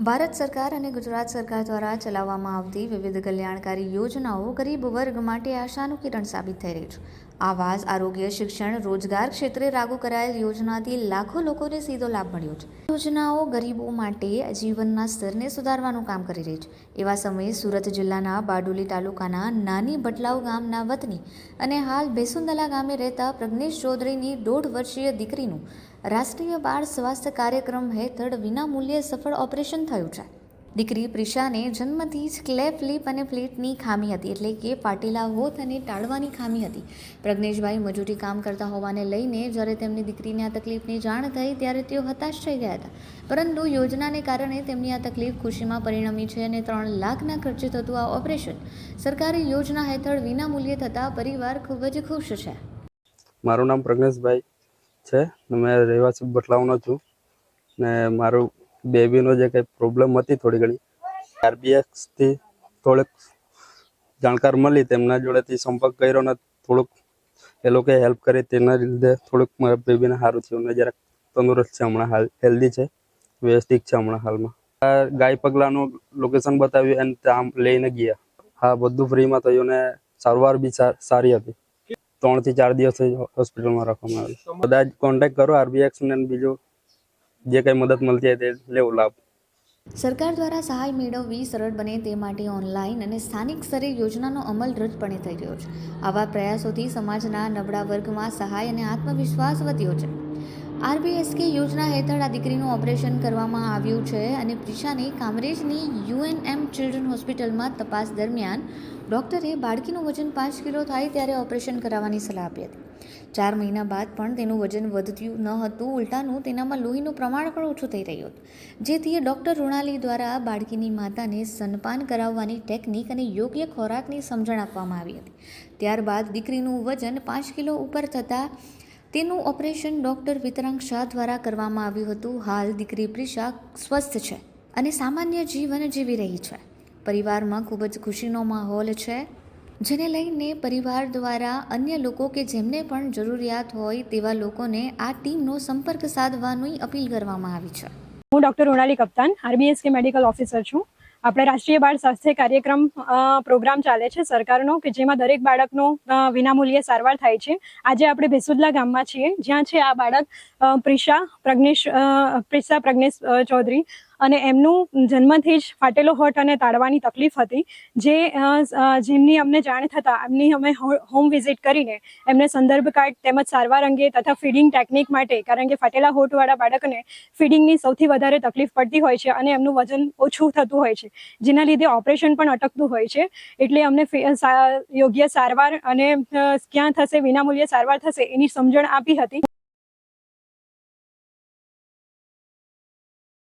ભારત સરકાર અને ગુજરાત સરકાર દ્વારા ચલાવવામાં આવતી વિવિધ કલ્યાણકારી યોજનાઓ ગરીબ વર્ગ માટે આશાનું કિરણ સાબિત થઈ રહી છે. આવાસ, આરોગ્ય, શિક્ષણ, રોજગાર ક્ષેત્રે લાગુ કરાયેલ યોજનાથી લાખો લોકોને સીધો લાભ મળ્યો છે. યોજનાઓ ગરીબો માટે જીવનના સ્તરને સુધારવાનું કામ કરી રહી છે. એવા સમયે સુરત જિલ્લાના બારડોલી તાલુકાના નાની બટલાવ ગામના વતની અને હાલ બેસુંદલા ગામે રહેતા પ્રજ્ઞેશ ચૌધરીની 1.5 વર્ષીય દીકરીનું રાષ્ટ્રીય બાળ સ્વાસ્થ્ય કાર્યક્રમ હેઠળ વિનામૂલ્યે સફળ ઓપરેશન થયું છે. દીકરી પ્રિશાને જન્મથી જ ક્લેફ લિપ અને પ્લેટની ખામી હતી, એટલે કે ફાટેલા હોઠ અને ટાળવાની ખામી હતી. પ્રજ્ઞેશભાઈ મજૂરી કામ કરતા હોવાને લઈને જ્યારે તેમની દીકરીને આ તકલીફની જાણ થઈ ત્યારે તેઓ હતાશ થઈ ગયા હતા. પરંતુ યોજનાને કારણે તેમની આ તકલીફ ખુશીમાં પરિણમી છે અને 3 લાખના ખર્ચે થતું આ ઓપરેશન સરકારી યોજના હેઠળ વિનામૂલ્યે થતાં પરિવાર ખૂબ જ ખુશ છે. મારું નામ પ્રજ્ઞેશભાઈ છે. મેં રહેવાસી બટલાવનો છું ને મારું બેબીનો જે કંઈ પ્રોબ્લેમ હતી થોડી ઘણી આરબીએસથી થોડીક જાણકાર મળી, તેમના જોડેથી સંપર્ક કર્યો ને થોડુંક એ લોકોએ હેલ્પ કરી, તેના લીધે થોડુંક મારા બેબીને સારું થયું ને જરાક તંદુરસ્ત છે. હમણાં હાલ હેલ્ધી છે, વ્યવસ્થિત છે હમણાં હાલમાં. ગાય પગલાનું લોકેશન બતાવ્યું અને ત્યાં લઈને ગયા. હા, બધું ફ્રીમાં થયું ને સારવાર બી સારી હતી. 3 થી 4 દિવસ હોસ્પિટલમાં રાખવામાં આવેલી. બધા જ કોન્ટેક્ટ કરો આરબીએક્સ ને, બીજું જે કંઈ મદદ મળતી હોય તે લેવો લાભ. સરકાર દ્વારા સહાય મેળવવી સરળ બને તે માટે ઓનલાઈન અને સ્થાનિક સ્તરે યોજનાનો અમલ રજપણે થઈ રહ્યો છે. આવા પ્રયાસોથી સમાજના નબળા વર્ગમાં સહાય અને આત્મવિશ્વાસ વધ્યો છે. આરબીએસકે યોજના હેઠળ આ દીકરીનું ઓપરેશન કરવામાં આવ્યું છે અને પ્રિશાને કામરેજની UNM ચિલ્ડ્રન હોસ્પિટલમાં તપાસ દરમિયાન ડૉક્ટરે બાળકીનું વજન 5 કિલો થાય ત્યારે ઓપરેશન કરાવવાની સલાહ આપી હતી. 4 મહિના બાદ પણ તેનું વજન વધતું ન હતું, ઉલટાનું તેનામાં લોહીનું પ્રમાણ પણ ઓછું થઈ રહ્યું હતું. જેથી ડૉક્ટર રૂણાલી દ્વારા બાળકીની માતાને સ્તનપાન કરાવવાની ટેકનિક અને યોગ્ય ખોરાકની સમજણ આપવામાં આવી હતી. ત્યારબાદ દીકરીનું વજન 5 કિલો ઉપર થતાં તેનું ઓપરેશન ડૉક્ટર વિતરાંગ શાહ દ્વારા કરવામાં આવ્યું હતું. હાલ દીકરી પ્રિશા સ્વસ્થ છે અને સામાન્ય જીવન જીવી રહી છે. પરિવારમાં ખૂબ જ ખુશીનો માહોલ છે, જેને લઈને પરિવાર દ્વારા અન્ય લોકો કે જેમને પણ જરૂરિયાત હોય તેવા લોકોને આ ટીમનો સંપર્ક સાધવાની અપીલ કરવામાં આવી છે. હું ડૉક્ટર રૂણાલી કપ્તાન, આરબીએસકે મેડિકલ ઓફિસર છું. આપણે રાષ્ટ્રીય બાળ સ્વાસ્થ્ય કાર્યક્રમ પ્રોગ્રામ ચાલે છે સરકારનો, કે જેમાં દરેક બાળકનો વિનામૂલ્યે સારવાર થાય છે. આજે આપણે બેસુદલા ગામમાં છીએ, જ્યાં છે આ બાળક પ્રિશા પ્રજ્ઞેશ ચૌધરી, અને એમનું જન્મથી જ ફાટેલો હોઠ અને તાળવાની તકલીફ હતી, જેમની અમને જાણ થતાં એમની અમે હોમ વિઝિટ કરીને એમને સંદર્ભ કાર્ડ તેમજ સારવાર અંગે તથા ફીડિંગ ટેકનિક માટે, કારણ કે ફાટેલા હોઠવાળા બાળકને ફીડિંગની સૌથી વધારે તકલીફ પડતી હોય છે અને એમનું વજન ઓછું થતું હોય છે, જેના લીધે ઓપરેશન પણ અટકતું હોય છે. એટલે અમને યોગ્ય સારવાર અને ક્યાં થશે, વિનામૂલ્યે સારવાર થશે એની સમજણ આપી હતી.